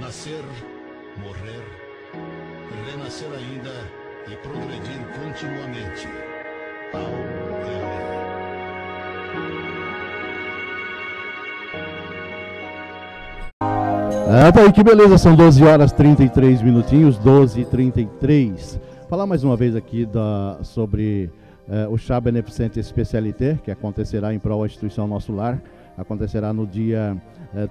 nascer, morrer, renascer ainda e progredir continuamente. Ao Ele. Tá aí, que beleza, são 12 horas 33 minutinhos, 12h33. Falar mais uma vez aqui sobre o chá beneficente Especialité, que acontecerá em prol da instituição Nosso Lar. Acontecerá no dia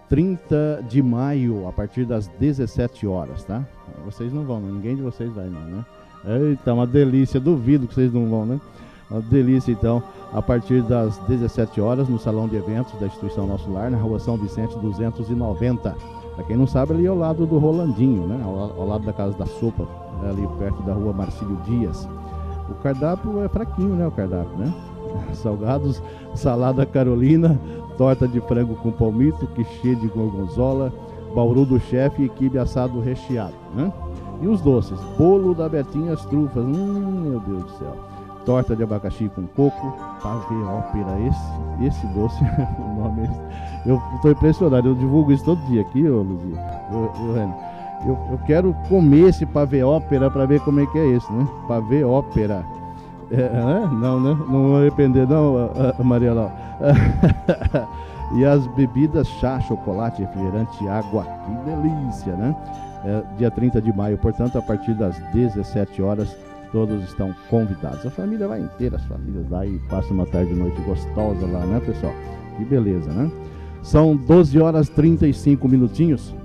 30 de maio, a partir das 17 horas, tá? Vocês não vão, ninguém de vocês vai não, né? Eita, uma delícia, duvido que vocês não vão, né? Uma delícia, então, a partir das 17 horas, no Salão de Eventos da instituição Nosso Lar, na Rua São Vicente 290. Para quem não sabe, ali ao lado do Rolandinho, né? Ao lado da Casa da Sopa, ali perto da Rua Marcílio Dias. O cardápio é fraquinho, né? O cardápio, né? Salgados, salada Carolina, torta de frango com palmito, quichê de gorgonzola, bauru do chefe e quibe assado recheado, né? E os doces, bolo da Betinha as trufas, meu Deus do céu, torta de abacaxi com coco, pavê ópera, esse doce, o nome eu estou impressionado, eu divulgo isso todo dia aqui, ô Luzia, eu quero comer esse pavê ópera para ver como é que é esse, né? Pavê ópera. Não, né? Não vou arrepender não, Maria Laura. E as bebidas, chá, chocolate, refrigerante, água, que delícia, né? Dia 30 de maio, portanto, a partir das 17 horas, todos estão convidados. A família vai inteira, as famílias lá e passa uma tarde e noite gostosa lá, né, pessoal? Que beleza, né? São 12 horas 35 minutinhos.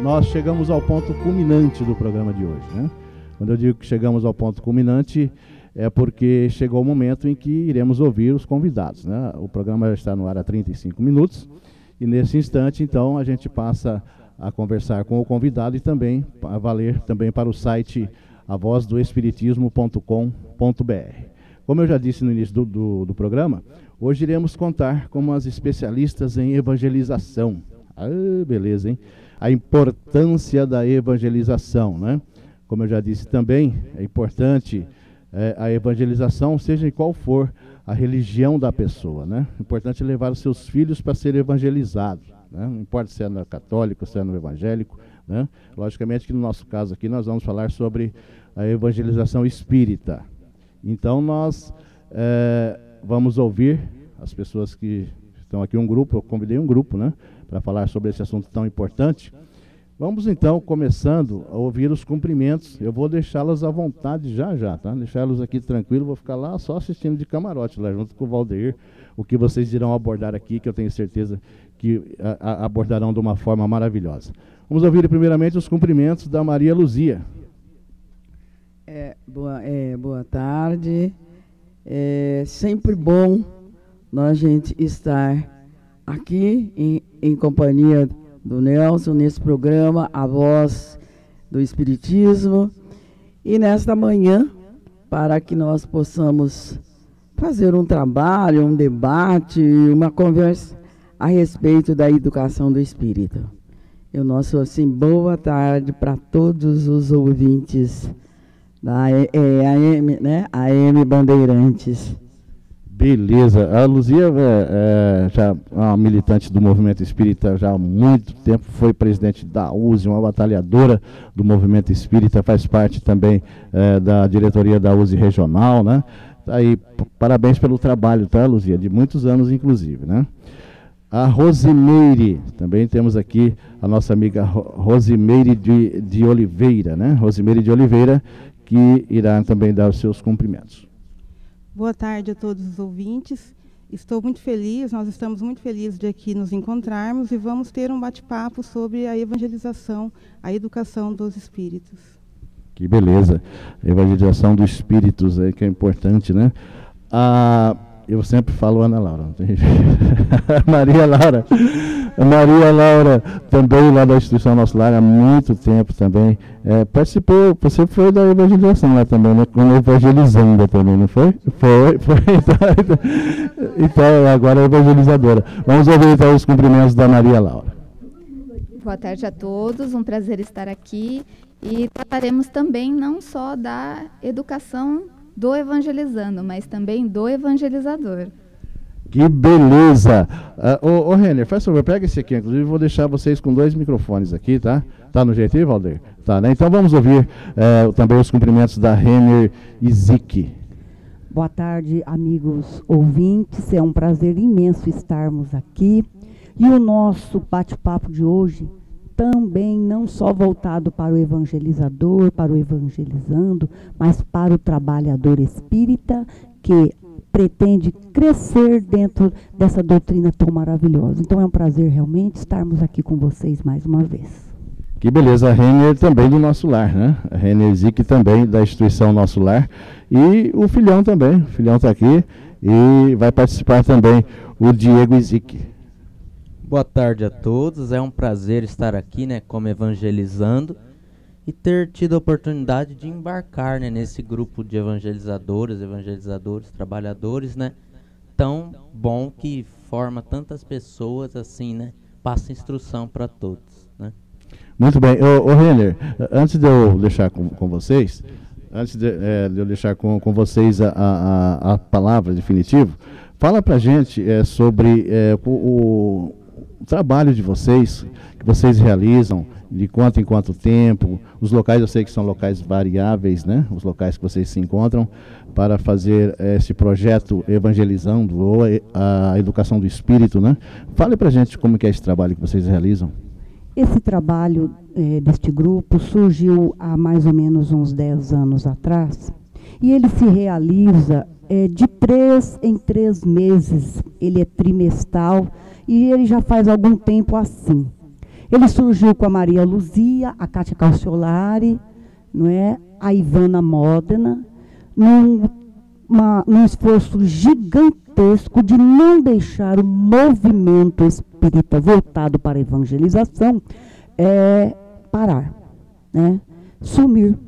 Nós chegamos ao ponto culminante do programa de hoje, né? Quando eu digo que chegamos ao ponto culminante, é porque chegou o momento em que iremos ouvir os convidados, né? O programa já está no ar há 35 minutos e nesse instante, então, a gente passa a conversar com o convidado e também a valer também para o site avozdoespiritismo.com.br. Como eu já disse no início do programa, hoje iremos contar com as especialistas em evangelização. Beleza, hein? A importância da evangelização, né? Como eu já disse também, é importante a evangelização, seja em qual for a religião da pessoa, né? É importante levar os seus filhos para serem evangelizados, né? Não importa se é no católico, se é no evangélico, né? Logicamente que no nosso caso aqui nós vamos falar sobre a evangelização espírita. Então nós vamos ouvir as pessoas que estão aqui, um grupo, eu convidei um grupo, né, para falar sobre esse assunto tão importante. Vamos então, começando a ouvir os cumprimentos. Eu vou deixá-las à vontade já, tá? Deixá-los aqui tranquilo, vou ficar lá só assistindo de camarote, lá junto com o Valdeir, o que vocês irão abordar aqui, que eu tenho certeza que abordarão de uma forma maravilhosa. Vamos ouvir primeiramente os cumprimentos da Maria Luzia. Boa tarde. É sempre bom nós gente estar aqui em companhia do Nelson, nesse programa, A Voz do Espiritismo, e nesta manhã, para que nós possamos fazer um trabalho, um debate, uma conversa a respeito da educação do espírito. O nosso, assim, boa tarde para todos os ouvintes da AM, né? AM Bandeirantes. Beleza, a Luzia já é uma militante do movimento espírita já há muito tempo, foi presidente da USE, uma batalhadora do movimento espírita, faz parte também da diretoria da USE regional, né? Aí, parabéns pelo trabalho, tá, Luzia? De muitos anos, inclusive, né? A Rosimeire, também temos aqui a nossa amiga Rosimeire de Oliveira, né? Rosimeire de Oliveira, que irá também dar os seus cumprimentos. Boa tarde a todos os ouvintes. Estou muito feliz, nós estamos muito felizes de aqui nos encontrarmos e vamos ter um bate-papo sobre a evangelização, a educação dos espíritos. Que beleza, a evangelização dos espíritos aí, que é importante, né? Eu sempre falo Ana Laura. Maria Laura, também lá da instituição Nosso Lar há muito tempo também. Participou, você foi da evangelização lá também, né? Como evangelizando também, não foi? Foi. Então, agora é evangelizadora. Vamos ouvir então os cumprimentos da Maria Laura. Boa tarde a todos, um prazer estar aqui. E trataremos também não só da educação do evangelizando, mas também do evangelizador. Que beleza! Ô Renner, faz favor, pega esse aqui, inclusive vou deixar vocês com 2 microfones aqui, tá? Tá no jeito aí, Valdir? Tá, né? Então vamos ouvir também os cumprimentos da Renner Izik. Boa tarde, amigos ouvintes, é um prazer imenso estarmos aqui. E o nosso bate-papo de hoje também não só voltado para o evangelizador, para o evangelizando, mas para o trabalhador espírita que pretende crescer dentro dessa doutrina tão maravilhosa. Então é um prazer realmente estarmos aqui com vocês mais uma vez. Que beleza, a Renner também do Nosso Lar, né? A Renner Izik também da instituição Nosso Lar. E o filhão também, o filhão está aqui e vai participar também o Diego Izik. Boa tarde a todos, é um prazer estar aqui, né, como evangelizando e ter tido a oportunidade de embarcar, né, nesse grupo de evangelizadores, trabalhadores, né, tão bom que forma tantas pessoas assim, né, passa instrução para todos, né. Muito bem, ô Renner, antes de eu deixar com vocês, eu deixar com vocês a palavra definitiva, fala pra gente sobre o trabalho de vocês, que vocês realizam, de quanto em quanto tempo, os locais, eu sei que são locais variáveis, né? Os locais que vocês se encontram para fazer esse projeto evangelizando ou a educação do espírito, né? Fale pra gente como que é esse trabalho que vocês realizam. Esse trabalho deste grupo surgiu há mais ou menos uns 10 anos atrás e ele se realiza de 3 em 3 meses, ele é trimestral e ele já faz algum tempo assim. Ele surgiu com a Maria Luzia, a Cátia Calciolari, não é? A Ivana Modena, num esforço gigantesco de não deixar o movimento espírita voltado para a evangelização parar, né? Sumir.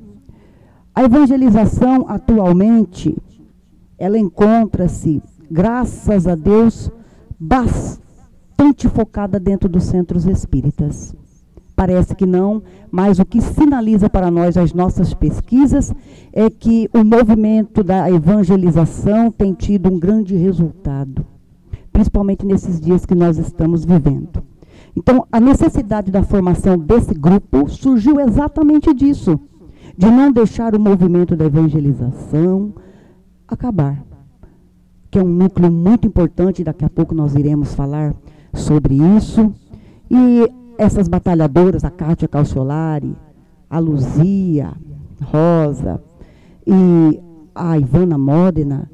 A evangelização atualmente, ela encontra-se, graças a Deus, bastante focada dentro dos centros espíritas. Parece que não, mas o que sinaliza para nós as nossas pesquisas é que o movimento da evangelização tem tido um grande resultado, principalmente nesses dias que nós estamos vivendo. Então, a necessidade da formação desse grupo surgiu exatamente disso, de não deixar o movimento da evangelização acabar, que é um núcleo muito importante, daqui a pouco nós iremos falar sobre isso. E essas batalhadoras, a Cátia Calciolari, a Luzia, Rosa e a Ivana Modena,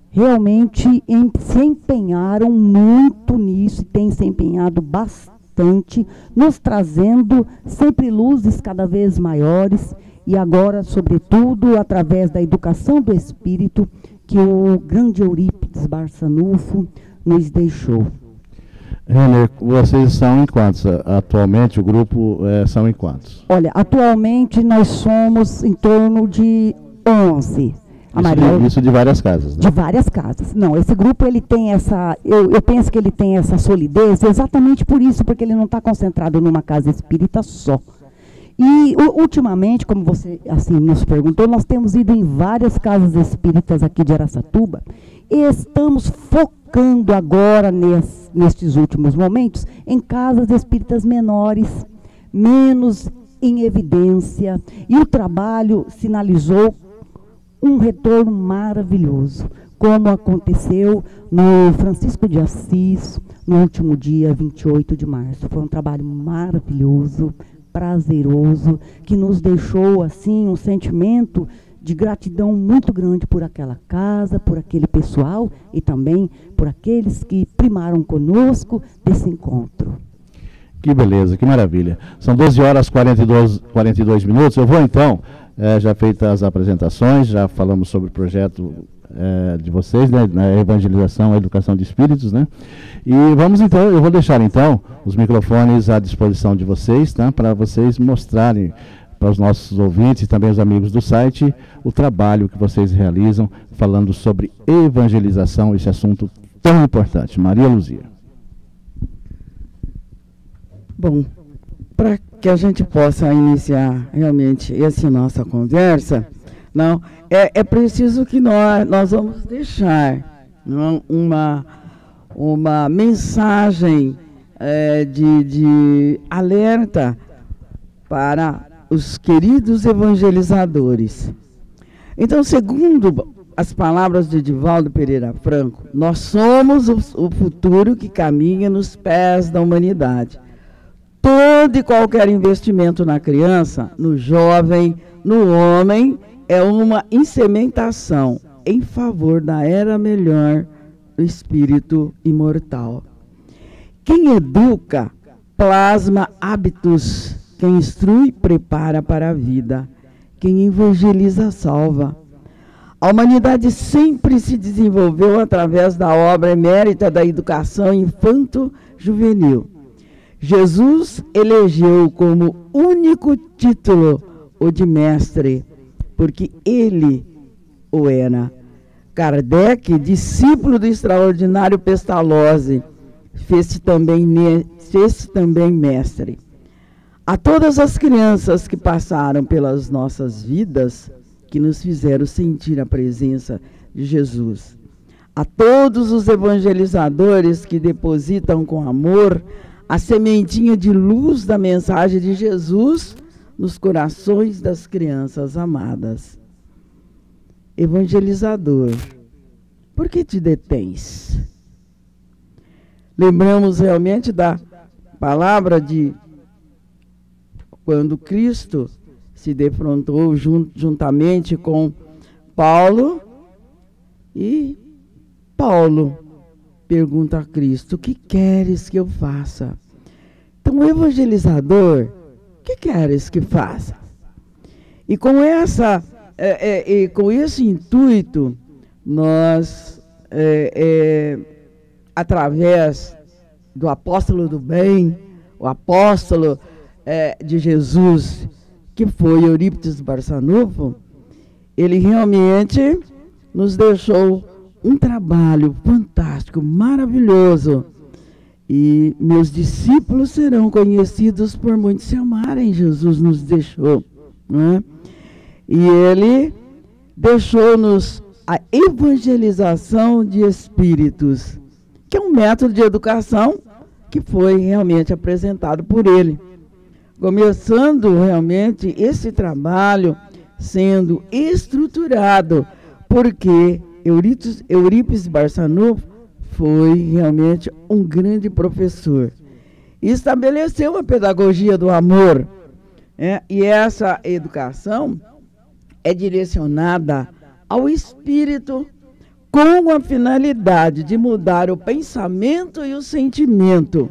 realmente se empenharam muito nisso, e têm se empenhado bastante, nos trazendo sempre luzes cada vez maiores, e agora, sobretudo, através da educação do espírito, que o grande Eurípides Barçanufo nos deixou. Renner, vocês são em quantos? Atualmente o grupo são em quantos? Olha, atualmente nós somos em torno de 11. Isso de várias casas, né? De várias casas. Não, esse grupo ele tem essa, eu penso que ele tem essa solidez exatamente por isso, porque ele não está concentrado numa casa espírita só. E ultimamente, como você assim nos perguntou, nós temos ido em várias casas espíritas aqui de Araçatuba e estamos focando agora nestes últimos momentos em casas espíritas menores, menos em evidência, e o trabalho sinalizou um retorno maravilhoso, como aconteceu no Francisco de Assis, no último dia 28 de março. Foi um trabalho maravilhoso, prazeroso, que nos deixou assim um sentimento de gratidão muito grande por aquela casa, por aquele pessoal e também por aqueles que primaram conosco desse encontro. Que beleza, que maravilha. São 12 horas e 42 minutos. Eu vou então, já feitas as apresentações, já falamos sobre o projeto de vocês, né, na evangelização, a educação de espíritos, né? E vamos então, eu vou deixar então os microfones à disposição de vocês, tá? Para vocês mostrarem para os nossos ouvintes e também os amigos do site o trabalho que vocês realizam falando sobre evangelização, esse assunto tão importante. Maria Luzia. Bom, para que a gente possa iniciar realmente essa nossa conversa, não, é preciso que nós vamos deixar uma mensagem de alerta para os queridos evangelizadores. Então, segundo as palavras de Divaldo Pereira Franco, nós somos o futuro que caminha nos pés da humanidade. Todo e qualquer investimento na criança, no jovem, no homem, é uma insementação em favor da era melhor do espírito imortal. Quem educa, plasma hábitos. Quem instrui, prepara para a vida. Quem evangeliza, salva. A humanidade sempre se desenvolveu através da obra emérita da educação infanto-juvenil. Jesus elegeu como único título o de mestre, porque ele o era. Kardec, discípulo do extraordinário Pestalozzi, fez-se também mestre. A todas as crianças que passaram pelas nossas vidas, que nos fizeram sentir a presença de Jesus. A todos os evangelizadores que depositam com amor a sementinha de luz da mensagem de Jesus nos corações das crianças amadas. Evangelizador, por que te detens? Lembramos realmente da palavra de quando Cristo se defrontou juntamente com Paulo, e Paulo pergunta a Cristo: o que queres que eu faça? Então, o evangelizador, o que queres que faça? E com com esse intuito, nós, através do apóstolo do bem, o apóstolo de Jesus, que foi Eurípides Barçanufo, ele realmente nos deixou um trabalho fantástico, maravilhoso. E meus discípulos serão conhecidos por muitos se amarem, Jesus nos deixou, não é? E ele deixou-nos a evangelização de espíritos, que é um método de educação que foi realmente apresentado por ele. Começando realmente esse trabalho sendo estruturado, porque Eurípides Barçanufo foi realmente um grande professor. E estabeleceu a pedagogia do amor. E essa educação é direcionada ao espírito com a finalidade de mudar o pensamento e o sentimento.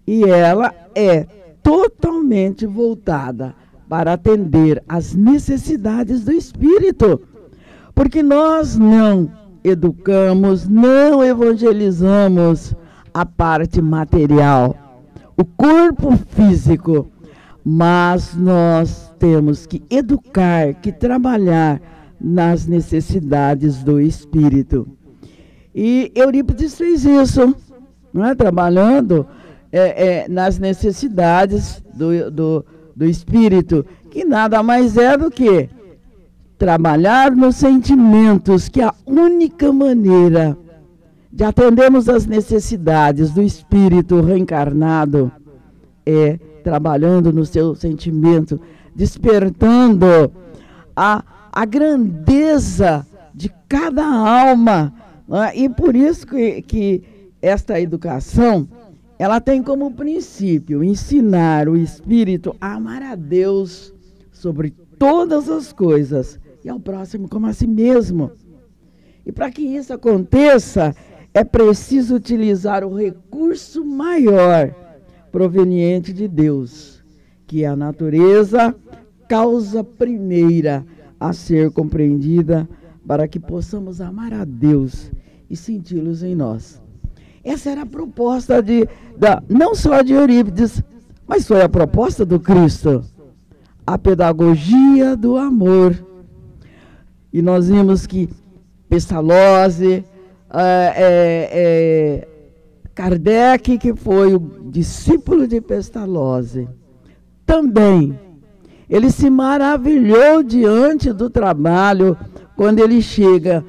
E ela é totalmente voltada para atender às necessidades do espírito. Porque nós não educamos, não evangelizamos a parte material, o corpo físico, mas nós temos que educar, que trabalhar nas necessidades do espírito. E Eurípides fez isso, não é? Trabalhando nas necessidades do espírito, que nada mais é do que trabalhar nos sentimentos, que é a única maneira de atendermos às necessidades do espírito reencarnado é trabalhando no seu sentimento, despertando a grandeza de cada alma. E por isso que esta educação, ela tem como princípio ensinar o espírito a amar a Deus sobre todas as coisas e ao próximo como a si mesmo. E para que isso aconteça, é preciso utilizar o recurso maior proveniente de Deus, que é a natureza, causa primeira a ser compreendida, para que possamos amar a Deus e senti-los em nós. Essa era a proposta não só de Eurípides, mas foi a proposta do Cristo. A pedagogia do amor. E nós vimos que Pestalozzi, Kardec, que foi o discípulo de Pestalozzi, também, ele se maravilhou diante do trabalho, quando ele chega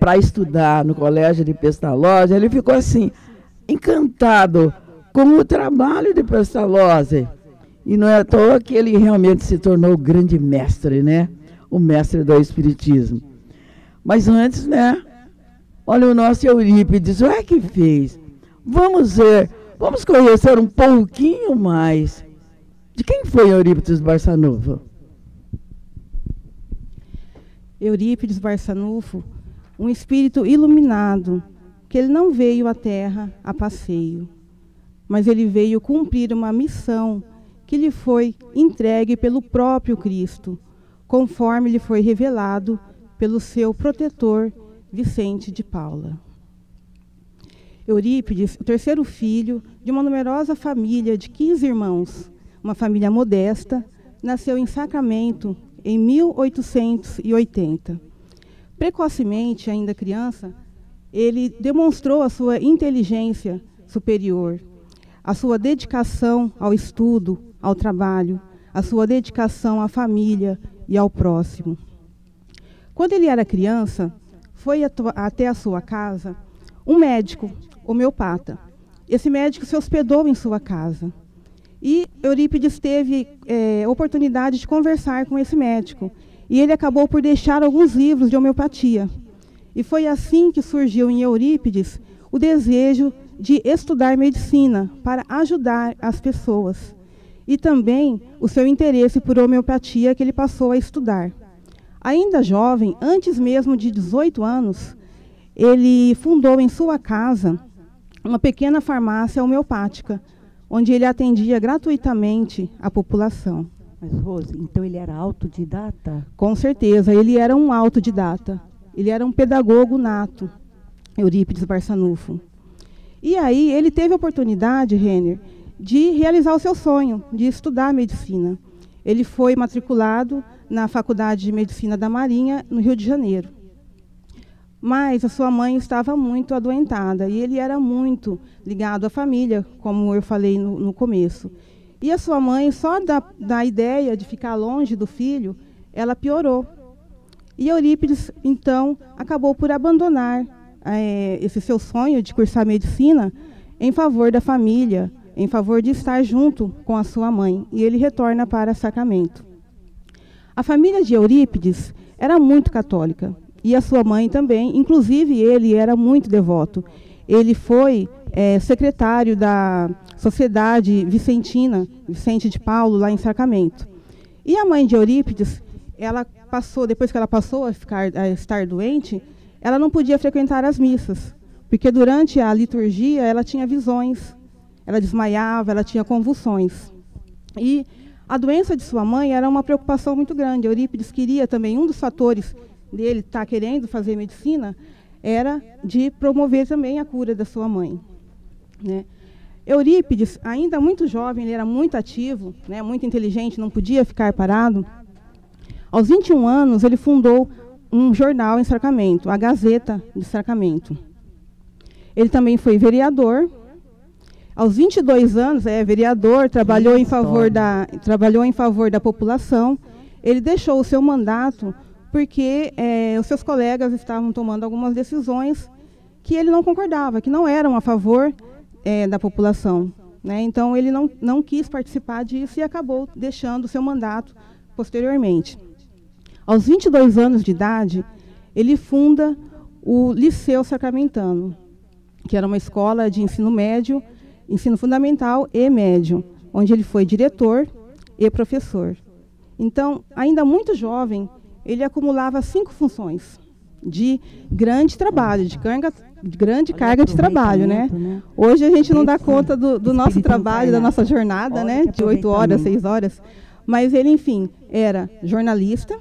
para estudar no colégio de Pestalozzi, ele ficou assim, encantado com o trabalho de Pestalozzi. E não é à toa que ele realmente se tornou o grande mestre, né? O mestre do Espiritismo. Mas antes, né? Olha o nosso Eurípides, o que fez? Vamos ver, vamos conhecer um pouquinho mais. De quem foi Eurípides Barçanufo? Eurípides Barçanufo, um espírito iluminado, que ele não veio à Terra a passeio, mas ele veio cumprir uma missão que lhe foi entregue pelo próprio Cristo, conforme lhe foi revelado pelo seu protetor Vicente de Paula. Eurípides, o terceiro filho de uma numerosa família de 15 irmãos, uma família modesta, nasceu em Sacramento em 1880. Precocemente, ainda criança, ele demonstrou a sua inteligência superior, a sua dedicação ao estudo, ao trabalho, a sua dedicação à família e ao próximo. Quando ele era criança, foi até a sua casa um médico homeopata. Esse médico se hospedou em sua casa. E Eurípides teve oportunidade de conversar com esse médico. E ele acabou por deixar alguns livros de homeopatia. E foi assim que surgiu em Eurípides o desejo de estudar medicina para ajudar as pessoas. E também o seu interesse por homeopatia que ele passou a estudar. Ainda jovem, antes mesmo de 18 anos, ele fundou em sua casa uma pequena farmácia homeopática, onde ele atendia gratuitamente a população. Mas, Rose, então ele era autodidata? Com certeza, ele era um autodidata. Ele era um pedagogo nato, Eurípides Barçanufo. E aí ele teve a oportunidade, Renner, de realizar o seu sonho, de estudar medicina. Ele foi matriculado na Faculdade de Medicina da Marinha, no Rio de Janeiro. Mas a sua mãe estava muito adoentada e ele era muito ligado à família, como eu falei no começo. E a sua mãe, só da ideia de ficar longe do filho, ela piorou. E Eurípides, então, acabou por abandonar esse seu sonho de cursar medicina em favor da família, em favor de estar junto com a sua mãe. E ele retorna para Sacramento. A família de Eurípides era muito católica. E a sua mãe também, inclusive ele era muito devoto. Ele foi secretário da Sociedade Vicentina, Vicente de Paulo, lá em Sacramento. E a mãe de Eurípides, depois que ela passou a estar doente, ela não podia frequentar as missas, porque durante a liturgia ela tinha visões, ela desmaiava, ela tinha convulsões. E a doença de sua mãe era uma preocupação muito grande. Eurípides queria também, um dos fatores dele estar querendo fazer medicina, era de promover também a cura da sua mãe, né? Eurípides, ainda muito jovem, ele era muito ativo, né, muito inteligente, não podia ficar parado. Aos 21 anos, ele fundou um jornal em Sacramento, a Gazeta de Sacramento. Ele também foi vereador. Aos 22 anos, vereador, trabalhou em favor da população. Ele deixou o seu mandato porque os seus colegas estavam tomando algumas decisões que ele não concordava, que não eram a favor da população, né? Então, ele não quis participar disso e acabou deixando o seu mandato posteriormente. Aos 22 anos de idade, ele funda o Liceu Sacramentano, que era uma escola de ensino médio, ensino fundamental e médio, onde ele foi diretor e professor. Então, ainda muito jovem, ele acumulava 5 funções de grande trabalho, de grande carga de trabalho, né? Hoje a gente não dá conta do nosso trabalho, da nossa jornada, né? De 8 horas, 6 horas. Mas ele, enfim, era jornalista,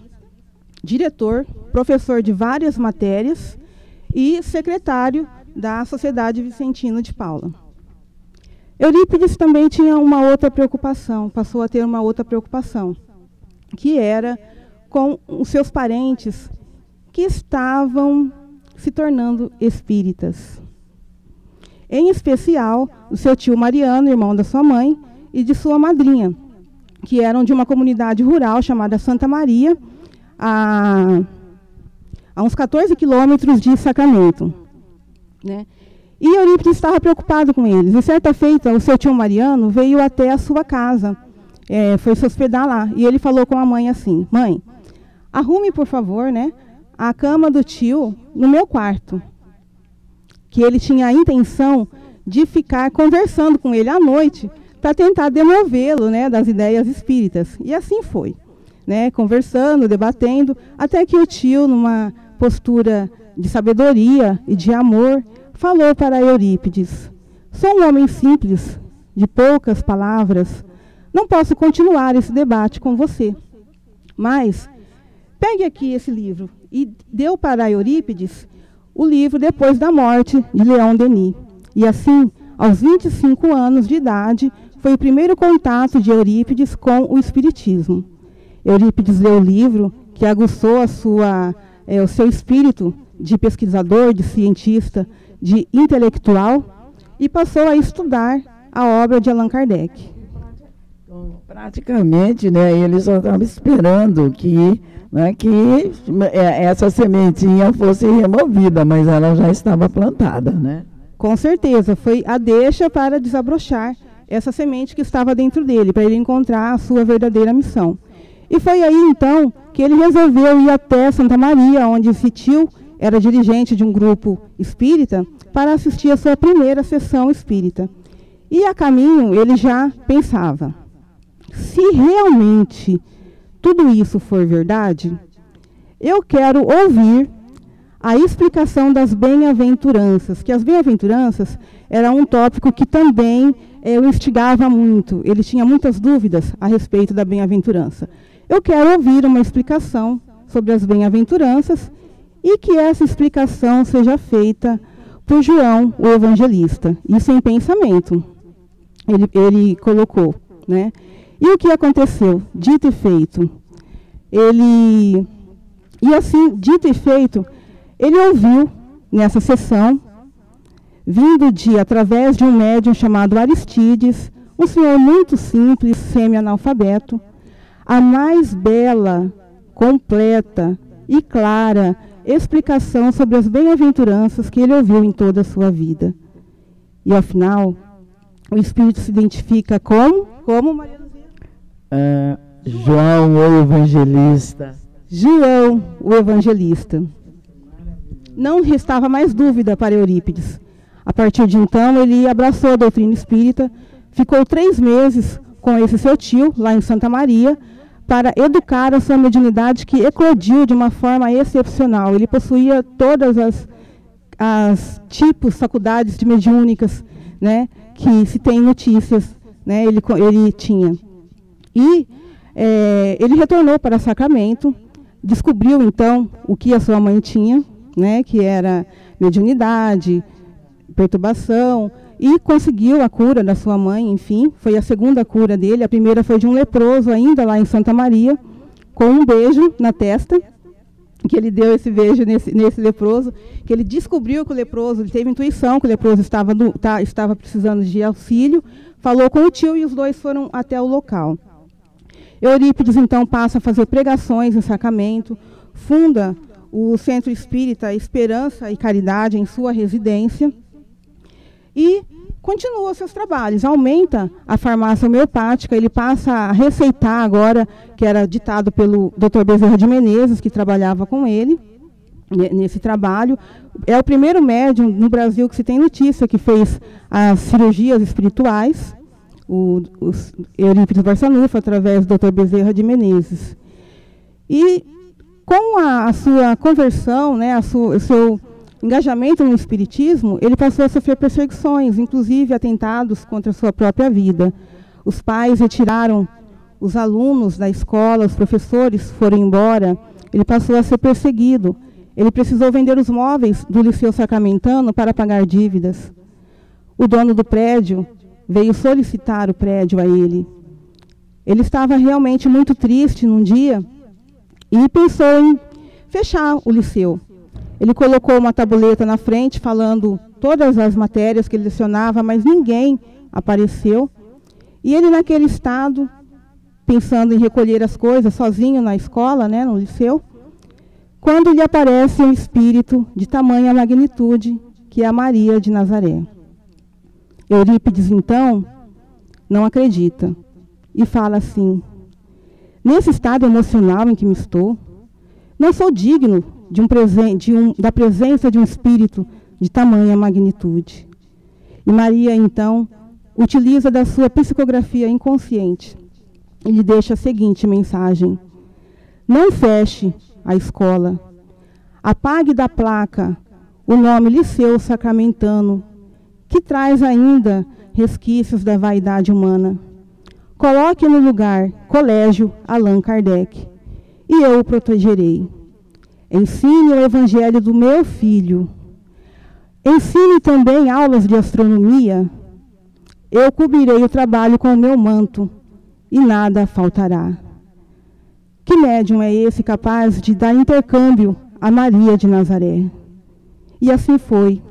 diretor, professor de várias matérias e secretário da Sociedade Vicentina de Paula. Eurípides também tinha uma outra preocupação, passou a ter uma outra preocupação, que era com os seus parentes que estavam se tornando espíritas. Em especial, o seu tio Mariano, irmão da sua mãe, e de sua madrinha, que eram de uma comunidade rural chamada Santa Maria, a a uns 14 quilômetros de Sacramento, né? E Eurípides estava preocupado com eles. E certa feita, o seu tio Mariano veio até a sua casa, foi se hospedar lá. E ele falou com a mãe assim: mãe, arrume, por favor, né, a cama do tio no meu quarto. Que ele tinha a intenção de ficar conversando com ele à noite para tentar demovê-lo, né, das ideias espíritas. E assim foi, né, conversando, debatendo, até que o tio, numa postura de sabedoria e de amor, falou para Eurípides: sou um homem simples, de poucas palavras, não posso continuar esse debate com você. Mas pegue aqui esse livro. E deu para Eurípides o livro Depois da Morte, de Leon Denis. E assim, aos 25 anos de idade, foi o primeiro contato de Eurípides com o Espiritismo. Eurípides leu o livro, que aguçou o seu espírito de pesquisador, de cientista, de intelectual, e passou a estudar a obra de Allan Kardec. Praticamente, né, ele só estava esperando que essa sementinha fosse removida, mas ela já estava plantada, né? Com certeza, foi a deixa para desabrochar essa semente que estava dentro dele, para ele encontrar a sua verdadeira missão. E foi aí, então, que ele resolveu ir até Santa Maria, onde esse tio era dirigente de um grupo espírita, para assistir a sua primeira sessão espírita. E a caminho, ele já pensava: se realmente tudo isso for verdade, eu quero ouvir a explicação das bem-aventuranças, que as bem-aventuranças era um tópico que também o instigava muito. Ele tinha muitas dúvidas a respeito da bem-aventurança. Eu quero ouvir uma explicação sobre as bem-aventuranças e que essa explicação seja feita por João, o evangelista. Isso em pensamento. Ele colocou, né? E o que aconteceu? Dito e feito. E assim, dito e feito, ele ouviu nessa sessão, vindo através de um médium chamado Aristides, um senhor muito simples, semi-analfabeto, a mais bela, completa e clara explicação sobre as bem-aventuranças que ele ouviu em toda a sua vida. E, ao final, o Espírito se identifica como Maria Luzia? João, o evangelista. João, o evangelista. Não restava mais dúvida para Eurípides. A partir de então, ele abraçou a doutrina espírita, ficou 3 meses com esse seu tio, lá em Santa Maria, para educar a sua mediunidade, que eclodiu de uma forma excepcional. Ele possuía todas as tipos, faculdades de mediúnicas, né, que se tem notícias, né, ele tinha. E ele retornou para Sacramento, descobriu então o que a sua mãe tinha, né, que era mediunidade, perturbação, e conseguiu a cura da sua mãe, enfim, foi a segunda cura dele. A primeira foi de um leproso ainda lá em Santa Maria, com um beijo na testa, que ele deu esse beijo nesse leproso, que ele descobriu que o leproso, ele teve intuição que o leproso estava precisando de auxílio, falou com o tio e os dois foram até o local. Eurípides, então, passa a fazer pregações em Sacramento, funda o Centro Espírita Esperança e Caridade em sua residência e continua seus trabalhos. Aumenta a farmácia homeopática, ele passa a receitar agora, que era ditado pelo Dr. Bezerra de Menezes, que trabalhava com ele nesse trabalho. É o primeiro médium no Brasil que se tem notícia que fez as cirurgias espirituais, o Eurípides Barçanufo, através do Dr. Bezerra de Menezes. E com a sua conversão, né, o seu engajamento no espiritismo, ele passou a sofrer perseguições, inclusive atentados contra a sua própria vida. Os pais retiraram os alunos da escola, os professores foram embora, ele passou a ser perseguido. Ele precisou vender os móveis do Liceu Sacramentano para pagar dívidas. O dono do prédio veio solicitar o prédio a ele. Ele estava realmente muito triste num dia e pensou em fechar o liceu. Ele colocou uma tabuleta na frente, falando todas as matérias que ele lecionava, mas ninguém apareceu. E ele, naquele estado, pensando em recolher as coisas sozinho na escola, né, no liceu, quando lhe aparece um espírito de tamanha magnitude, que é a Maria de Nazaré. Eurípides, então, não acredita e fala assim: nesse estado emocional em que me estou, não sou digno da presença de um espírito de tamanha magnitude. E Maria, então, utiliza da sua psicografia inconsciente e lhe deixa a seguinte mensagem: não feche a escola, apague da placa o nome Liceu Sacramentano, que traz ainda resquícios da vaidade humana. Coloque no lugar Colégio Allan Kardec, e eu o protegerei. Ensine o evangelho do meu filho. Ensine também aulas de astronomia. Eu cobrirei o trabalho com o meu manto, e nada faltará. Que médium é esse capaz de dar intercâmbio a Maria de Nazaré? E assim foi.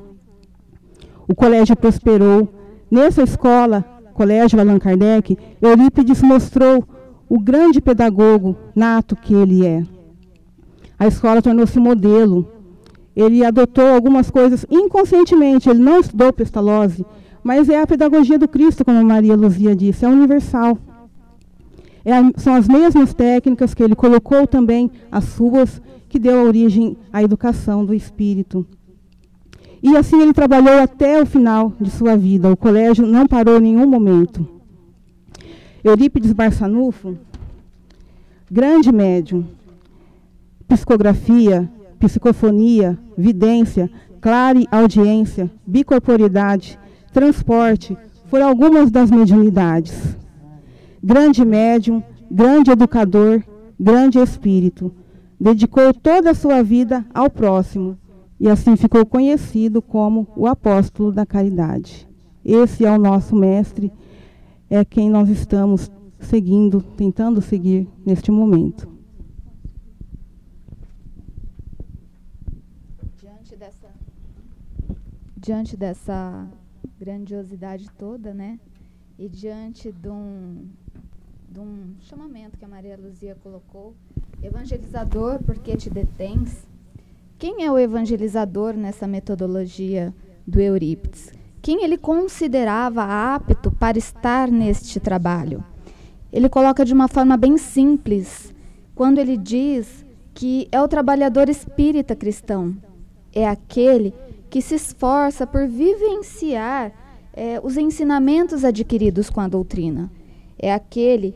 O colégio prosperou. Nessa escola, Colégio Allan Kardec, Eurípides mostrou o grande pedagogo nato que ele é. A escola tornou-se modelo. Ele adotou algumas coisas inconscientemente, ele não estudou Pestalozzi, mas é a pedagogia do Cristo, como a Maria Luzia disse, é universal. São as mesmas técnicas que ele colocou também, as suas, que deu a origem à educação do espírito. E assim ele trabalhou até o final de sua vida. O colégio não parou em nenhum momento. Eurípides Barçanufo, grande médium, psicografia, psicofonia, vidência, clareaudiência, bicorporidade, transporte, foram algumas das mediunidades. Grande médium, grande educador, grande espírito. Dedicou toda a sua vida ao próximo e assim ficou conhecido como o apóstolo da caridade. Esse é o nosso mestre, é quem nós estamos seguindo, tentando seguir neste momento. Diante dessa grandiosidade toda, né? E diante de um chamamento que a Maria Luzia colocou, evangelizador, porque te detens? Quem é o evangelizador nessa metodologia do Eurípides? Quem ele considerava apto para estar neste trabalho? Ele coloca de uma forma bem simples, quando ele diz que é o trabalhador espírita cristão. É aquele que se esforça por vivenciar os ensinamentos adquiridos com a doutrina. É aquele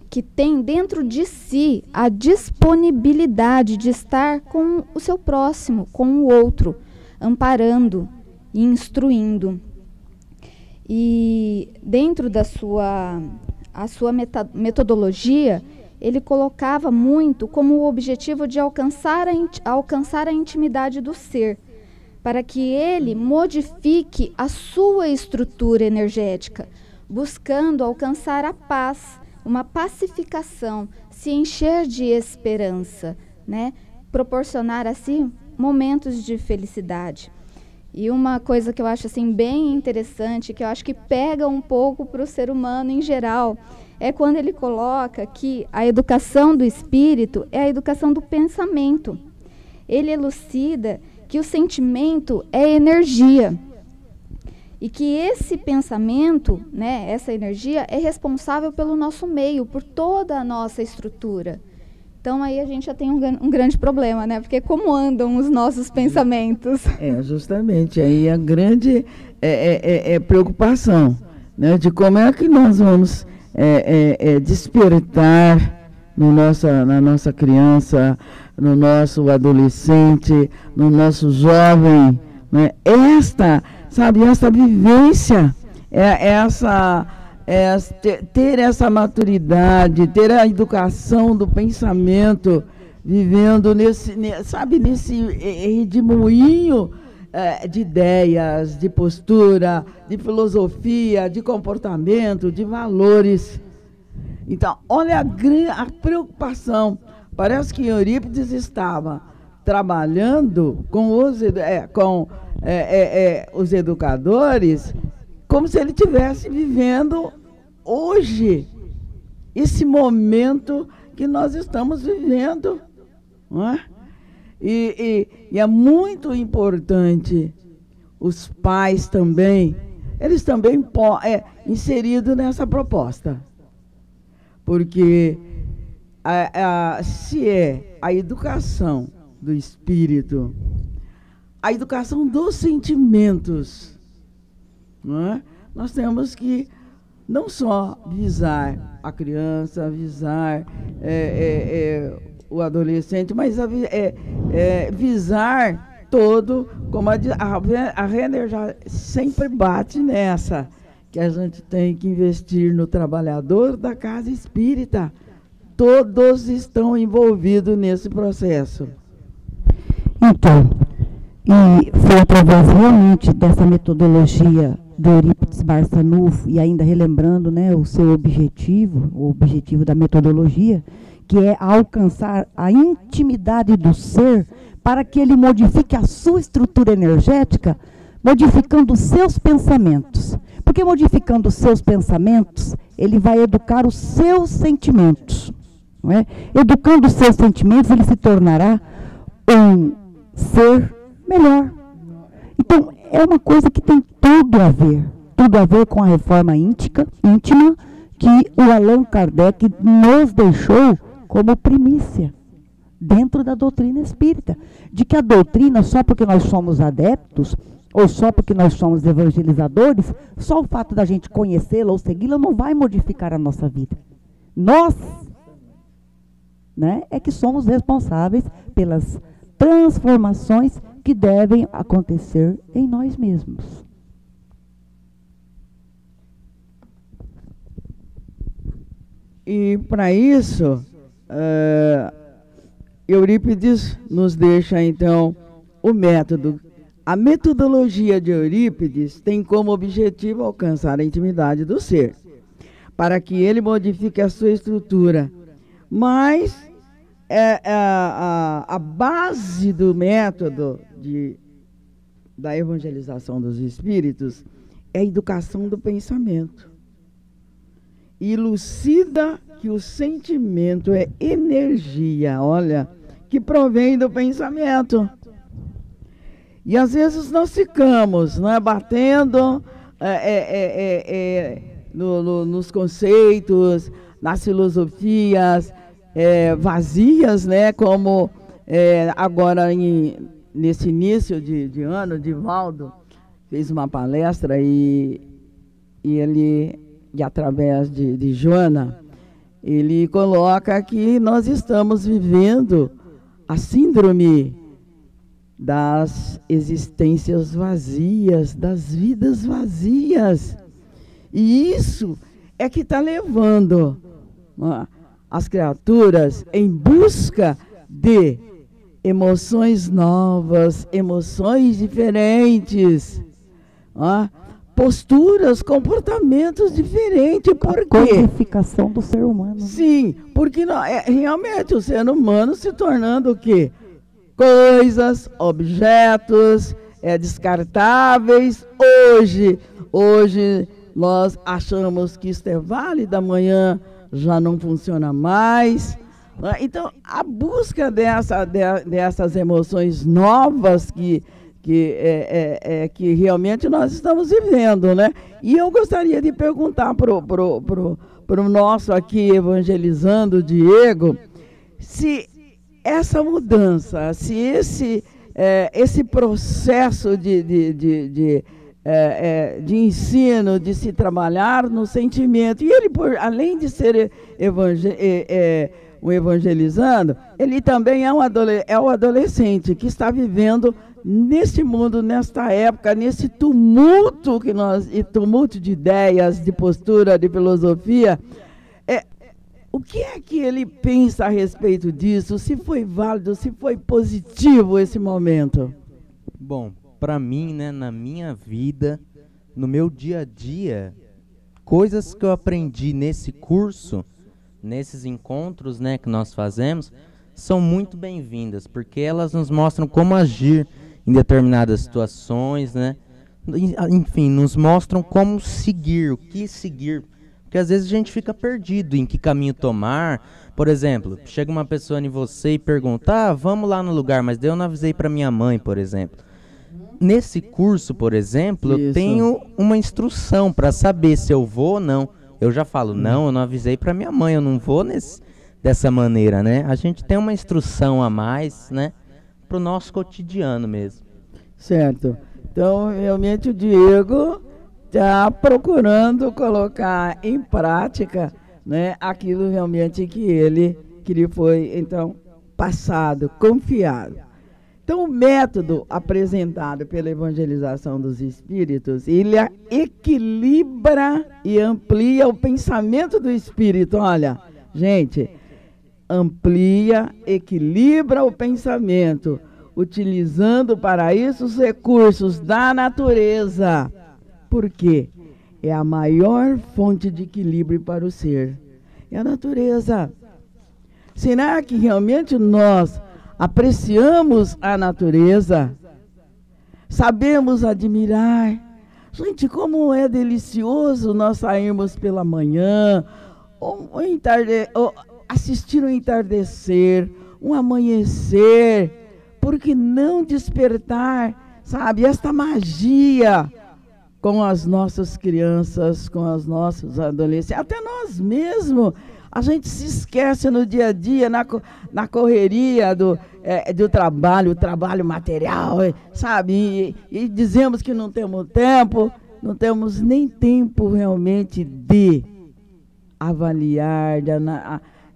que tem dentro de si a disponibilidade de estar com o seu próximo, com o outro, amparando e instruindo. E dentro da sua metodologia, ele colocava muito como o objetivo de alcançar a intimidade do ser, para que ele modifique a sua estrutura energética, buscando alcançar a paz, uma pacificação, se encher de esperança, né? Proporcionar assim momentos de felicidade. E uma coisa que eu acho assim bem interessante, que eu acho que pega um pouco para o ser humano em geral, é quando ele coloca que a educação do espírito é a educação do pensamento. Ele elucida que o sentimento é energia. E que esse pensamento, né, essa energia, é responsável pelo nosso meio, por toda a nossa estrutura. Então, aí a gente já tem um grande problema, né? Porque como andam os nossos pensamentos? Justamente. Aí a grande preocupação, né, de como é que nós vamos despertar na nossa criança, no nosso adolescente, no nosso jovem, né, esta vivência, ter essa maturidade, ter a educação do pensamento, vivendo nesse redemoinho de ideias, de postura, de filosofia, de comportamento, de valores. Então, olha a preocupação. Parece que Eurípides estava trabalhando com os educadores como se ele estivesse vivendo hoje esse momento que nós estamos vivendo, não é? E é muito importante os pais também, eles também inseridos nessa proposta. Porque se é a educação do espírito, a educação dos sentimentos, não é? Nós temos que não só visar a criança, visar o adolescente, mas visar todo, como a Renner já sempre bate nessa, que a gente tem que investir no trabalhador da casa espírita. Todos estão envolvidos nesse processo. Então, e foi através realmente dessa metodologia do Eurípides Barçanufo, e ainda relembrando, né, o seu objetivo, o objetivo da metodologia, que é alcançar a intimidade do ser para que ele modifique a sua estrutura energética, modificando os seus pensamentos. Porque modificando os seus pensamentos, ele vai educar os seus sentimentos. Não é? Educando os seus sentimentos, ele se tornará um ser melhor. Então, é uma coisa que tem tudo a ver com a reforma íntima que o Allan Kardec nos deixou como primícia dentro da doutrina espírita. De que a doutrina, só porque nós somos adeptos, ou só porque nós somos evangelizadores, só o fato da gente conhecê-la ou segui-la não vai modificar a nossa vida. Nós, né, é que somos responsáveis pelas transformações que devem acontecer em nós mesmos. E para isso, Eurípides nos deixa então o método. A metodologia de Eurípides tem como objetivo alcançar a intimidade do ser, para que ele modifique a sua estrutura. Mas a base do método da evangelização dos espíritos é a educação do pensamento. E elucida que o sentimento é energia, olha, que provém do pensamento. E às vezes nós ficamos, né, batendo nos conceitos, nas filosofias vazias, né, como agora nesse início de ano, Divaldo fez uma palestra e ele, através de Joana, ele coloca que nós estamos vivendo a síndrome das existências vazias, das vidas vazias. E isso é que está levando as criaturas em busca de emoções novas, emoções diferentes, posturas, comportamentos diferentes. Por quê? Codificação do ser humano. Sim, porque realmente o ser humano se tornando o quê? Coisas, objetos, descartáveis. Hoje nós achamos que isto é válido, amanhã já não funciona mais. Então, a busca dessas emoções novas que realmente nós estamos vivendo, né? E eu gostaria de perguntar para o nosso aqui evangelizando, Diego, se essa mudança, se esse processo de ensino, de se trabalhar no sentimento, e ele, além de ser um evangelizando, ele também é o adolescente que está vivendo nesse mundo, nesta época, nesse tumulto tumulto de ideias, de postura, de filosofia. O que é que ele pensa a respeito disso? Se foi válido, se foi positivo esse momento? Bom, para mim, né, na minha vida, no meu dia a dia, coisas que eu aprendi nesse curso, nesses encontros, né, que nós fazemos, são muito bem-vindas, porque elas nos mostram como agir em determinadas situações, né? Enfim, nos mostram como seguir, o que seguir. Porque Porque às vezes a gente fica perdido em que caminho tomar. Por exemplo, chega uma pessoa em você e pergunta, vamos lá no lugar, mas daí eu não avisei para minha mãe, por exemplo. Nesse curso, por exemplo, eu tenho uma instrução para saber se eu vou ou não. Eu já falo, não, eu não avisei para minha mãe, eu não vou dessa maneira, né? A gente tem uma instrução a mais, né? Para o nosso cotidiano mesmo. Certo. Então, realmente o Diego está procurando colocar em prática, né, aquilo realmente que lhe foi, então, passado, confiado. Então, o método apresentado pela evangelização dos espíritos, ele equilibra e amplia o pensamento do espírito. Olha, gente, amplia, equilibra o pensamento, utilizando para isso os recursos da natureza. Por quê? É a maior fonte de equilíbrio para o ser. É a natureza. Será que realmente nós apreciamos a natureza? Sabemos admirar? Gente, como é delicioso nós sairmos pela manhã, ou assistir um entardecer, um amanhecer. Por que não despertar, sabe, esta magia com as nossas crianças, com os nossos adolescentes, até nós mesmos. A gente se esquece no dia a dia, na correria do trabalho, o trabalho material, sabe? E dizemos que não temos tempo, não temos nem tempo realmente de avaliar,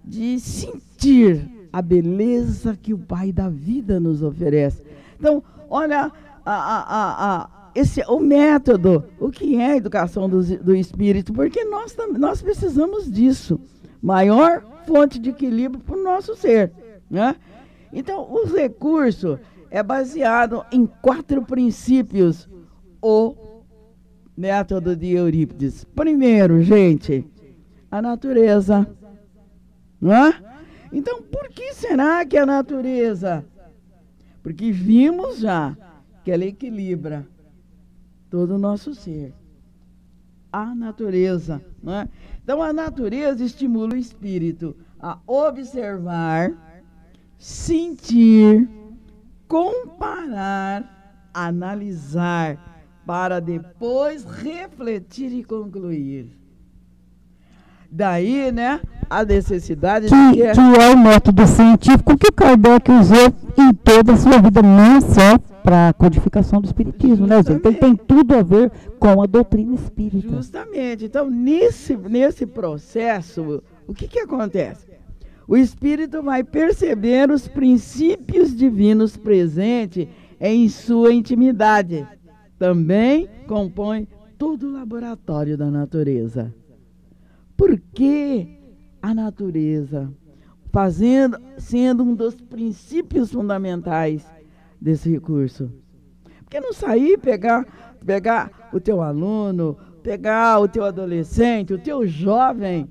de sentir a beleza que o Pai da vida nos oferece. Então, olha o método, o que é a educação do espírito, porque nós precisamos disso. Maior fonte de equilíbrio para o nosso ser, né? Então, o recurso é baseado em 4 princípios, o método de Eurípides. Primeiro, gente, a natureza, não é? Então, por que será que a natureza? Porque vimos já que ela equilibra todo o nosso ser. A natureza, não é? Então, a natureza estimula o espírito a observar, sentir, comparar, analisar, para depois refletir e concluir. Daí, né, a necessidade que é o método científico que Kardec usou em toda a sua vida, não só para a codificação do espiritismo, né, gente? Então, tem tudo a ver com a doutrina espírita. Justamente. Então, nesse processo, o que acontece? O espírito vai perceber os princípios divinos presentes em sua intimidade. Também compõe todo o laboratório da natureza. Por que a natureza, sendo um dos princípios fundamentais desse recurso? Porque não sair, pegar o teu aluno, pegar o teu adolescente, o teu jovem,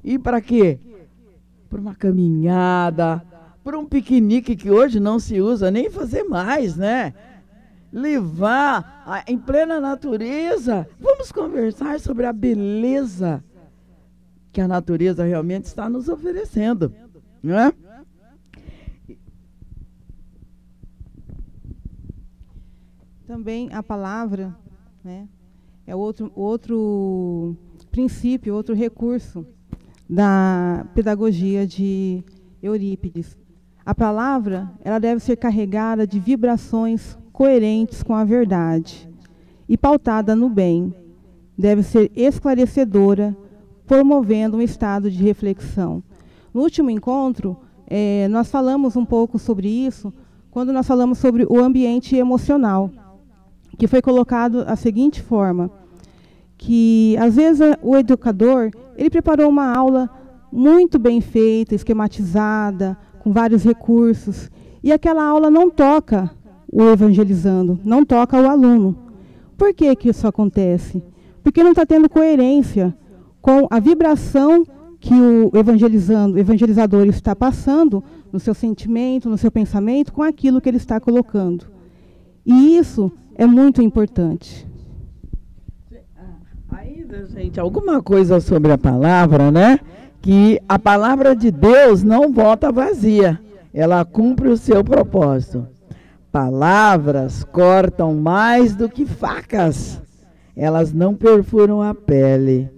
e para quê? Para uma caminhada, para um piquenique que hoje não se usa nem fazer mais, né? Levar em plena natureza. Vamos conversar sobre a beleza que a natureza realmente está nos oferecendo, não é? Também a palavra, né, é outro princípio, outro recurso da pedagogia de Eurípides. A palavra, ela deve ser carregada de vibrações coerentes com a verdade e pautada no bem. Deve ser esclarecedora, promovendo um estado de reflexão. No último encontro, nós falamos um pouco sobre isso, quando nós falamos sobre o ambiente emocional, que foi colocado da seguinte forma, que às vezes o educador, ele preparou uma aula muito bem feita, esquematizada, com vários recursos, e aquela aula não toca o evangelizando, não toca o aluno. Por que que isso acontece? Porque não está tendo coerência com a vibração que o evangelizador está passando no seu sentimento, no seu pensamento, com aquilo que ele está colocando. E isso é muito importante. Ainda, gente, alguma coisa sobre a palavra, né? Que a palavra de Deus não volta vazia. Ela cumpre o seu propósito. Palavras cortam mais do que facas. Elas não perfuram a pele,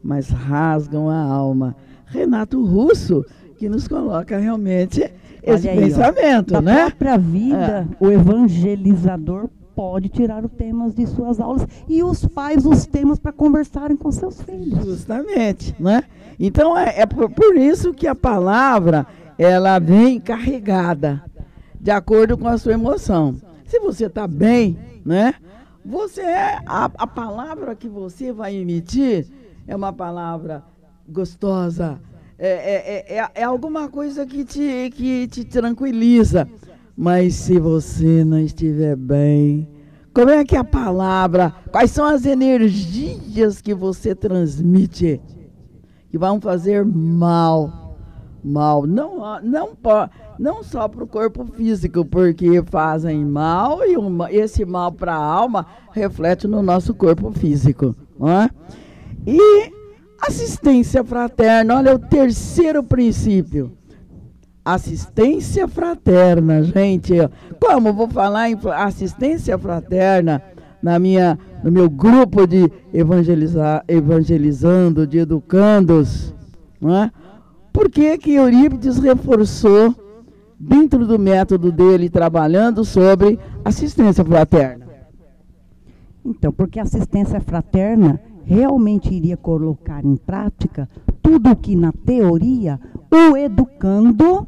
mas rasgam a alma. Renato Russo, que nos coloca realmente esse Olha aí, pensamento, da né? própria vida, o evangelizador pode tirar os temas de suas aulas e os pais os temas para conversarem com seus filhos. Justamente, né? Então é por isso que a palavra ela vem carregada de acordo com a sua emoção. Se você está bem, né? A palavra que você vai emitir é uma palavra gostosa, é alguma coisa que te tranquiliza. Mas se você não estiver bem, como é que a palavra, quais são as energias que você transmite que vão fazer mal? Não só para o corpo físico, porque fazem mal e esse mal para a alma reflete no nosso corpo físico. Não é? E assistência fraterna, olha o terceiro princípio. Assistência fraterna, gente. Como vou falar em assistência fraterna no meu grupo de evangelizando, de educandos, não é? Por que Eurípides reforçou dentro do método dele trabalhando sobre assistência fraterna? Então, porque a assistência fraterna realmente iria colocar em prática tudo o que na teoria o educando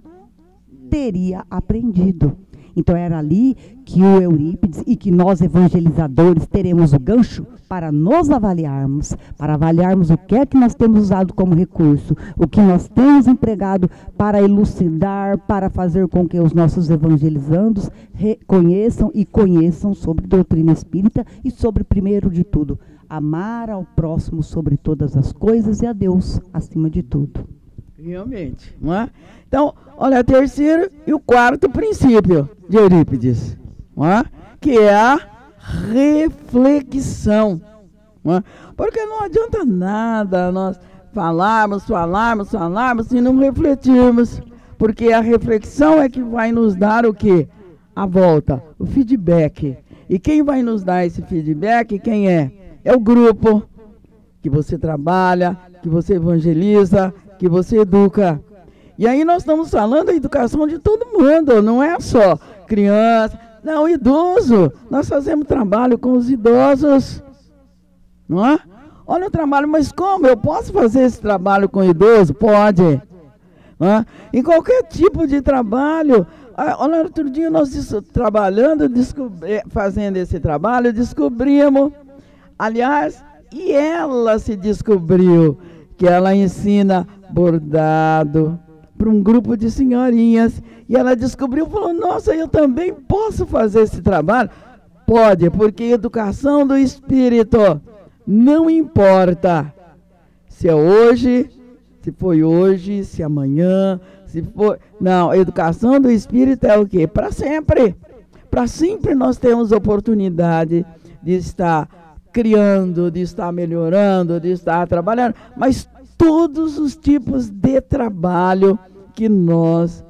teria aprendido. Então era ali que o Eurípides e que nós evangelizadores teremos o gancho para nos avaliarmos, para avaliarmos o que é que nós temos usado como recurso, o que nós temos empregado para elucidar, para fazer com que os nossos evangelizandos reconheçam e conheçam sobre doutrina espírita e sobre, primeiro de tudo, amar ao próximo sobre todas as coisas e a Deus acima de tudo. Realmente, não é? Então, olha, o terceiro e o quarto princípio de Eurípides, não é? Que é a reflexão. Não é? Porque não adianta nada nós falarmos e não refletirmos, porque a reflexão é que vai nos dar o quê? A volta, o feedback. E quem vai nos dar esse feedback, quem é? É o grupo que você trabalha, que você evangeliza, que você educa. E aí nós estamos falando da educação de todo mundo, não é só criança, não, idoso. Nós fazemos trabalho com os idosos, não é? Olha o trabalho, mas como? Eu posso fazer esse trabalho com idoso? Pode. Não é? Em qualquer tipo de trabalho. Olha, outro dia nós trabalhando, fazendo esse trabalho, descobrimos, aliás, e ela se descobriu que ela ensina bordado para um grupo de senhorinhas. E ela descobriu, falou, nossa, eu também posso fazer esse trabalho? Pode, porque educação do espírito não importa se é hoje, se foi hoje, se amanhã, se for... Não, a educação do espírito é o quê? Para sempre. Para sempre nós temos oportunidade de estar criando, de estar melhorando, de estar trabalhando, mas todos os tipos de trabalho que nós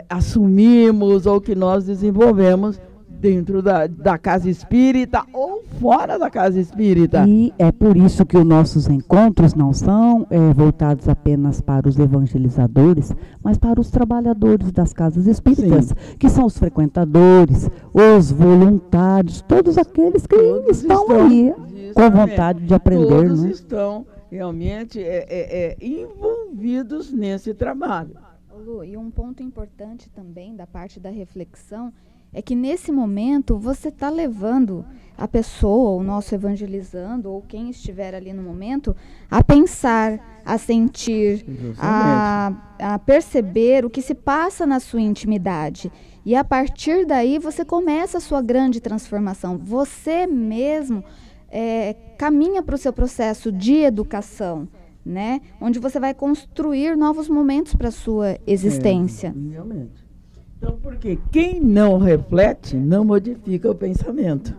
assumimos ou que nós desenvolvemos dentro da casa espírita ou fora da casa espírita. E é por isso que os nossos encontros não são voltados apenas para os evangelizadores, mas para os trabalhadores das casas espíritas, sim, que são os frequentadores, os voluntários, todos aqueles que estão aí com vontade de aprender. Todos, né, estão realmente envolvidos nesse trabalho. Lu, e um ponto importante também da parte da reflexão é que nesse momento você está levando a pessoa, o nosso evangelizando, ou quem estiver ali no momento, a pensar, a sentir, a perceber o que se passa na sua intimidade. E a partir daí você começa a sua grande transformação. Você mesmo caminha para o seu processo de educação, né? Onde você vai construir novos momentos para a sua existência. Realmente. Então, porque quem não reflete, não modifica o pensamento.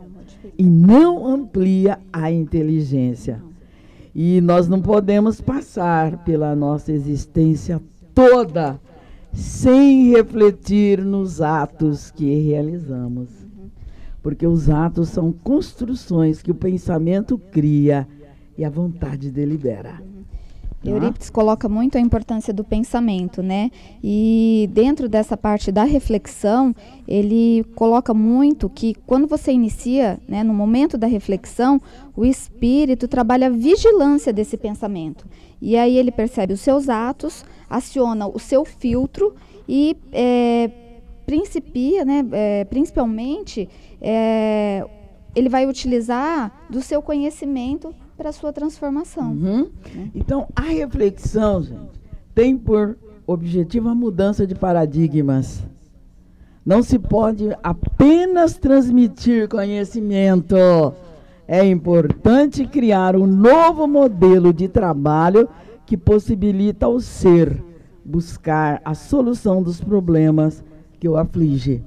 e não amplia a inteligência. E nós não podemos passar pela nossa existência toda sem refletir nos atos que realizamos. Porque os atos são construções que o pensamento cria e a vontade delibera. Eurípides coloca muito a importância do pensamento, né? E dentro dessa parte da reflexão, ele coloca muito que quando você inicia, né, no momento da reflexão, o espírito trabalha a vigilância desse pensamento. E aí ele percebe os seus atos, aciona o seu filtro e principia, né, principalmente, ele vai utilizar do seu conhecimento para a sua transformação. Né? Então, a reflexão, gente, tem por objetivo a mudança de paradigmas. Não se pode apenas transmitir conhecimento. É importante criar um novo modelo de trabalho que possibilita ao ser buscar a solução dos problemas que o aflige.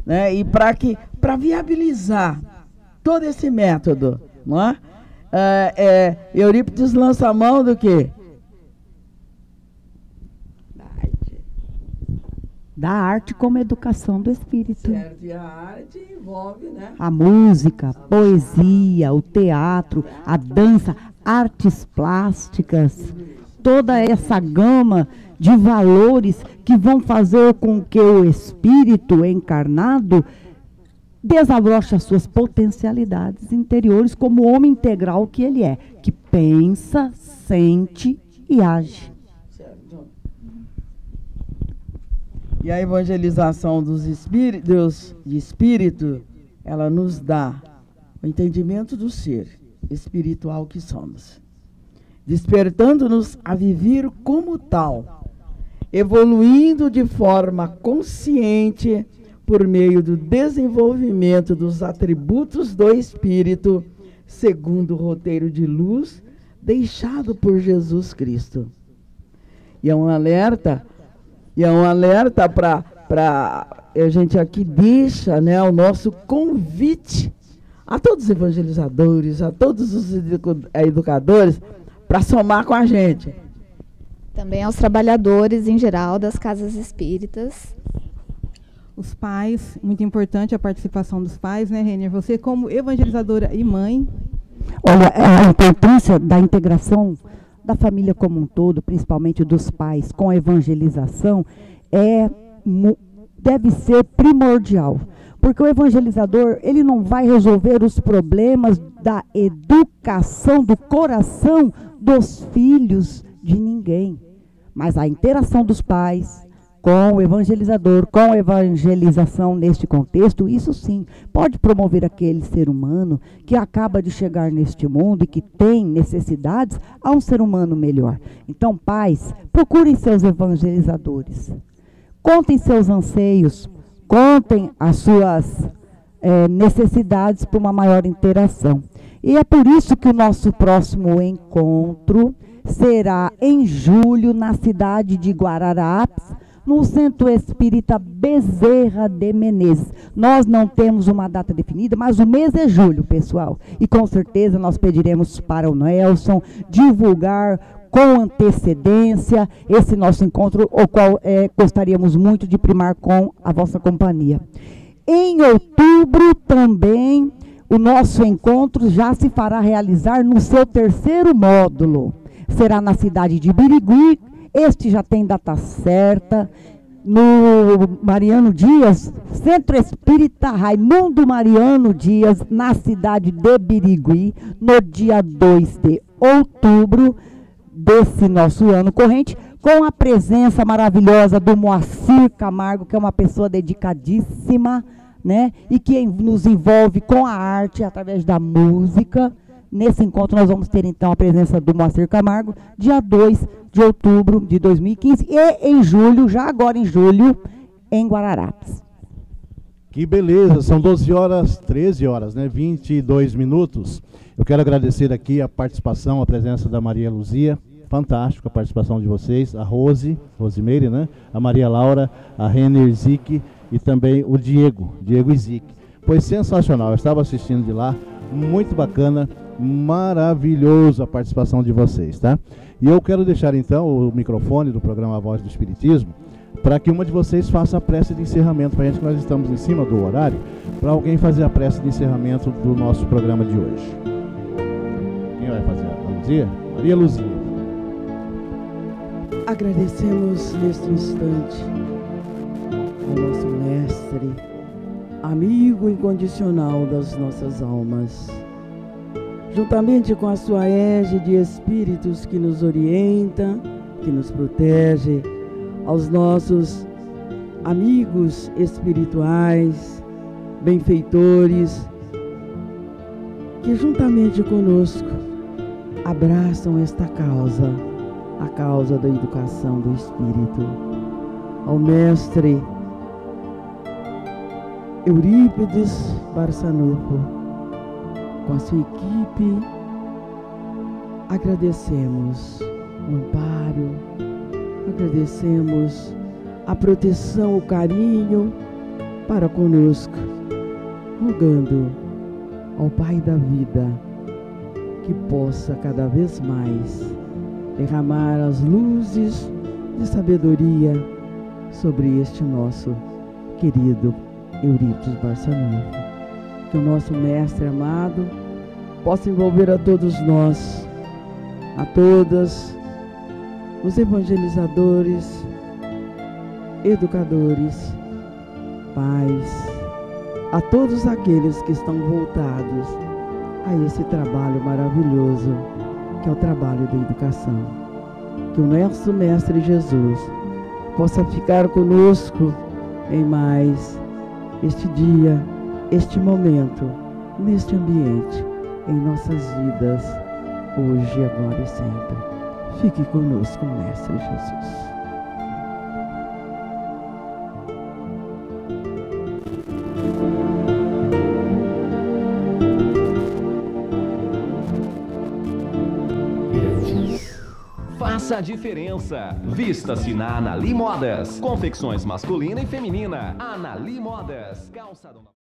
Né? E para viabilizar todo esse método, não é? Eurípides lança a mão do quê? Da arte como educação do espírito. Certo, e a arte envolve, né? A música, a poesia, o teatro, a dança, artes plásticas, toda essa gama de valores que vão fazer com que o espírito encarnado desabroche as suas potencialidades interiores como homem integral que ele é, que pensa, sente e age. Certo. E a evangelização dos espíritos, de espírito, ela nos dá o entendimento do ser espiritual que somos, despertando-nos a viver como tal, evoluindo de forma consciente por meio do desenvolvimento dos atributos do Espírito, segundo o roteiro de luz deixado por Jesus Cristo. E é um alerta para a gente aqui deixa, né, o nosso convite a todos os evangelizadores, a todos os educadores, para somar com a gente. Também aos trabalhadores em geral das casas espíritas. Os pais, muito importante a participação dos pais, né, Renner? Você como evangelizadora e mãe. Olha, a importância da integração da família como um todo, principalmente dos pais, com a evangelização, deve ser primordial. Porque o evangelizador, ele não vai resolver os problemas da educação do coração dos filhos de ninguém. Mas a interação dos pais com o evangelizador, com a evangelização neste contexto, isso sim, pode promover aquele ser humano que acaba de chegar neste mundo e que tem necessidades a um ser humano melhor. Então, pais, procurem seus evangelizadores, contem seus anseios, contem as suas necessidades para uma maior interação. E é por isso que o nosso próximo encontro será em julho, na cidade de Guararapes, no Centro Espírita Bezerra de Menezes. Nós não temos uma data definida, mas o mês é julho, pessoal. E com certeza nós pediremos para o Nelson divulgar com antecedência esse nosso encontro, o qual gostaríamos muito de primar com a vossa companhia. Em outubro também, o nosso encontro já se fará realizar no seu terceiro módulo. Será na cidade de Birigui. Este já tem data certa, no Mariano Dias, Centro Espírita Raimundo Mariano Dias, na cidade de Birigui, no dia 2 de outubro desse nosso ano corrente, com a presença maravilhosa do Moacir Camargo, que é uma pessoa dedicadíssima, né, e que nos envolve com a arte através da música. Nesse encontro nós vamos ter então a presença do Moacir Camargo, dia 2 de outubro de 2015 e em julho, já agora em julho, em Guararapes. Que beleza, são 13 horas, né? 22 minutos. Eu quero agradecer aqui a participação, a presença da Maria Luzia, fantástico a participação de vocês, a Rosimeire, né? A Maria Laura, a Renner Zic e também o Diego Zic. Foi sensacional, eu estava assistindo de lá, muito bacana, maravilhoso a participação de vocês, tá? E eu quero deixar então o microfone do programa A Voz do Espiritismo para que uma de vocês faça a prece de encerramento para a gente, que nós estamos em cima do horário, para alguém fazer a prece de encerramento do nosso programa de hoje. Quem vai fazer? A Luzia? Maria Luzia. Agradecemos neste instante ao nosso mestre, amigo incondicional das nossas almas, juntamente com a sua égide de espíritos que nos orienta, que nos protege, aos nossos amigos espirituais, benfeitores, que juntamente conosco abraçam esta causa, a causa da educação do espírito. Ao mestre Eurípides Barçanufo, com a sua equipe, agradecemos o amparo, agradecemos a proteção, o carinho para conosco, rogando ao Pai da vida que possa cada vez mais derramar as luzes de sabedoria sobre este nosso querido Eurípides Barçanufo. Que o nosso mestre amado possa envolver a todos nós, a todas os evangelizadores, educadores, pais, a todos aqueles que estão voltados a esse trabalho maravilhoso que é o trabalho da educação. Que o nosso mestre Jesus possa ficar conosco em mais este dia, este momento, neste ambiente, em nossas vidas, hoje, agora e sempre. Fique conosco, Mestre Jesus. Faça a diferença. Vista-se na Anali Modas. Confecções masculina e feminina. Anali Modas. Calçadão.